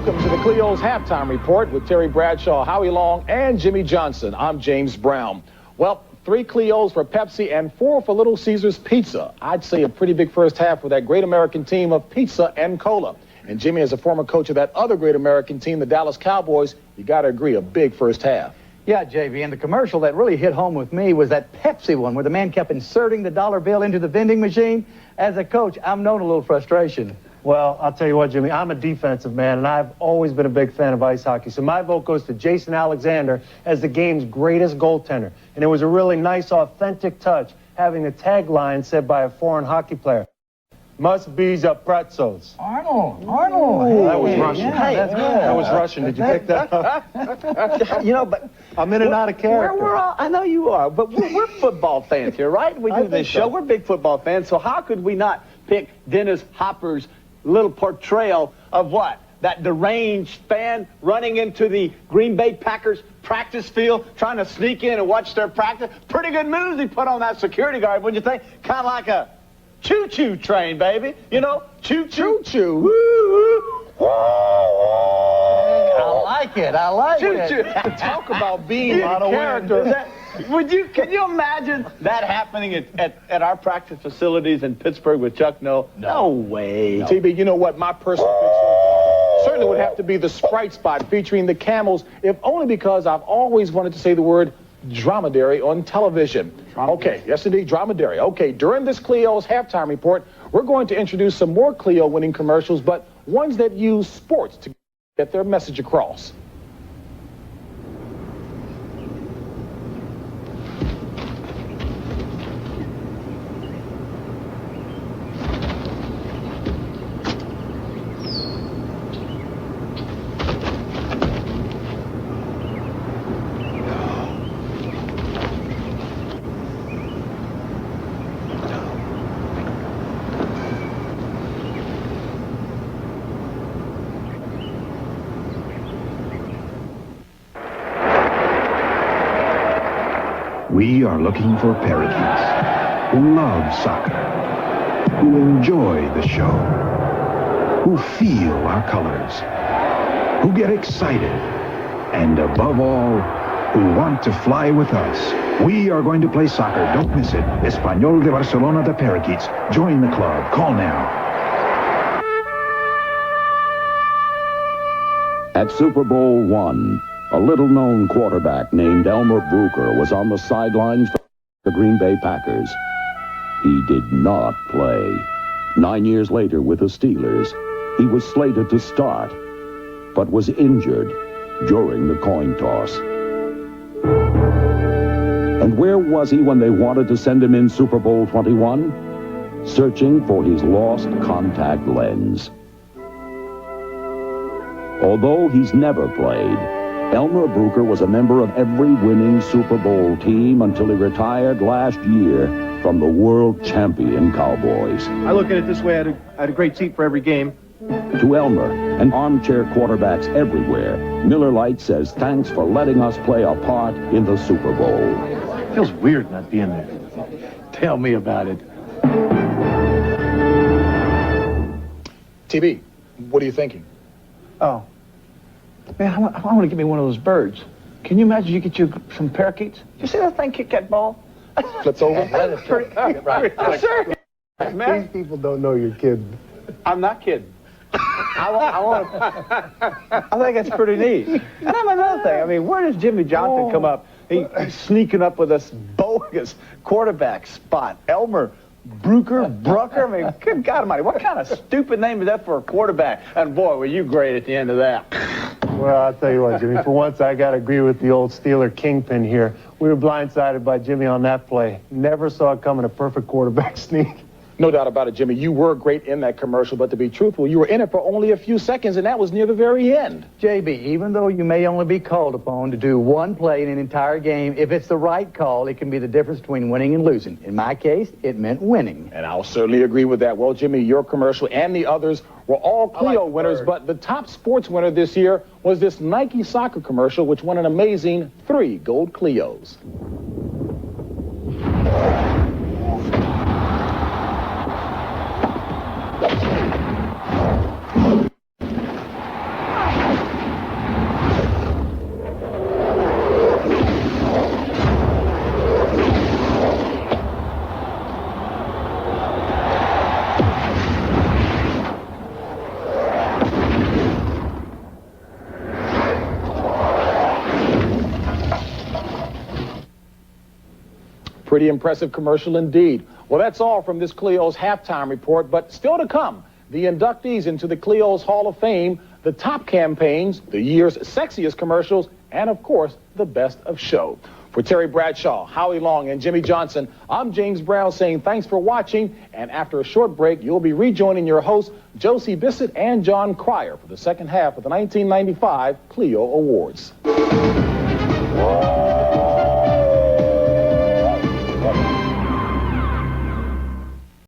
Welcome to the Clio's Halftime Report with Terry Bradshaw, Howie Long, and Jimmy Johnson. I'm James Brown. Well, 3 Clios for Pepsi and 4 for Little Caesars Pizza. I'd say a pretty big first half for that great American team of pizza and cola. And Jimmy, as a former coach of that other great American team, the Dallas Cowboys, you got to agree, a big first half. Yeah, JV, and the commercial that really hit home with me was that Pepsi one where the man kept inserting the dollar bill into the vending machine. As a coach, I'm known a little frustration. Well, I'll tell you what, Jimmy, I'm a defensive man, and I've always been a big fan of ice hockey. So my vote goes to Jason Alexander as the game's greatest goaltender. And it was a really nice, authentic touch having the tagline said by a foreign hockey player. Must be the pretzels. Arnold. That was Russian. Yeah, that's good. That was Russian. Did you pick that up? You know, but I'm in and out of character. We're all, I know you are, but we're football fans here, right? We do this show. So. We're big football fans, so how could we not pick Dennis Hopper's little portrayal of what? That deranged fan running into the Green Bay Packers practice field, trying to sneak in and watch their practice. Pretty good moves he put on that security guard, wouldn't you think? Kind of like a choo-choo train, baby. You know, choo-choo. Choo-choo. Woo-hoo. I like it. Choo-choo. Talk about being out a of character. Can you imagine that happening at our practice facilities in Pittsburgh with Chuck Noll? No way. No. TB, you know what? My personal pick so far certainly would have to be the Sprite spot featuring the camels, if only because I've always wanted to say the word dromedary on television. Okay, yes indeed, dromedary. Okay, during this Clio's Halftime Report, we're going to introduce some more Clio winning commercials, but ones that use sports to get their message across. We are looking for parakeets who love soccer, who enjoy the show, who feel our colors, who get excited, and above all, who want to fly with us. We are going to play soccer. Don't miss it. Español de Barcelona, the Parakeets. Join the club. Call now. At Super Bowl I, a little-known quarterback named Elmer Brooker was on the sidelines for the Green Bay Packers. He did not play. 9 years later with the Steelers, he was slated to start, but was injured during the coin toss. And where was he when they wanted to send him in Super Bowl 21? Searching for his lost contact lens. Although he's never played, Elmer Brooker was a member of every winning Super Bowl team until he retired last year from the world champion Cowboys. I look at it this way, I had a great seat for every game. To Elmer and armchair quarterbacks everywhere, Miller Lite says thanks for letting us play a part in the Super Bowl. It feels weird not being there. Tell me about it. TB, what are you thinking? Oh. Man, I want to get me one of those birds. Can you imagine you get you some parakeets? You see that thing kick that ball? Flips over. That is pretty. Right. Sir, man, These people don't know you're kidding. I'm not kidding. I think that's pretty neat. And I mean, another thing. I mean, where does Jimmy Johnson come up? He's sneaking up with this bogus quarterback spot. Elmer Brooker. I mean, good God Almighty, what kind of stupid name is that for a quarterback? And boy, were you great at the end of that. Well, I'll tell you what, Jimmy, for once I got to agree with the old Steeler kingpin here. We were blindsided by Jimmy on that play. Never saw it coming, a perfect quarterback sneak. No doubt about it, Jimmy. You were great in that commercial, but to be truthful, you were in it for only a few seconds, and that was near the very end. JB, even though you may only be called upon to do one play in an entire game, if it's the right call, it can be the difference between winning and losing. In my case, it meant winning. And I'll certainly agree with that. Well, Jimmy, your commercial and the others were all Clio winners, but the top sports winner this year was this Nike soccer commercial, which won an amazing 3 gold Clios. Pretty impressive commercial indeed. Well, that's all from this Clio's halftime report, but still to come, the inductees into the Clio's Hall of Fame, the top campaigns, the year's sexiest commercials, and of course, the best of show. For Terry Bradshaw, Howie Long, and Jimmy Johnson, I'm James Brown saying thanks for watching, and after a short break, you'll be rejoining your hosts, Josie Bissett and John Cryer, for the second half of the 1995 Clio Awards.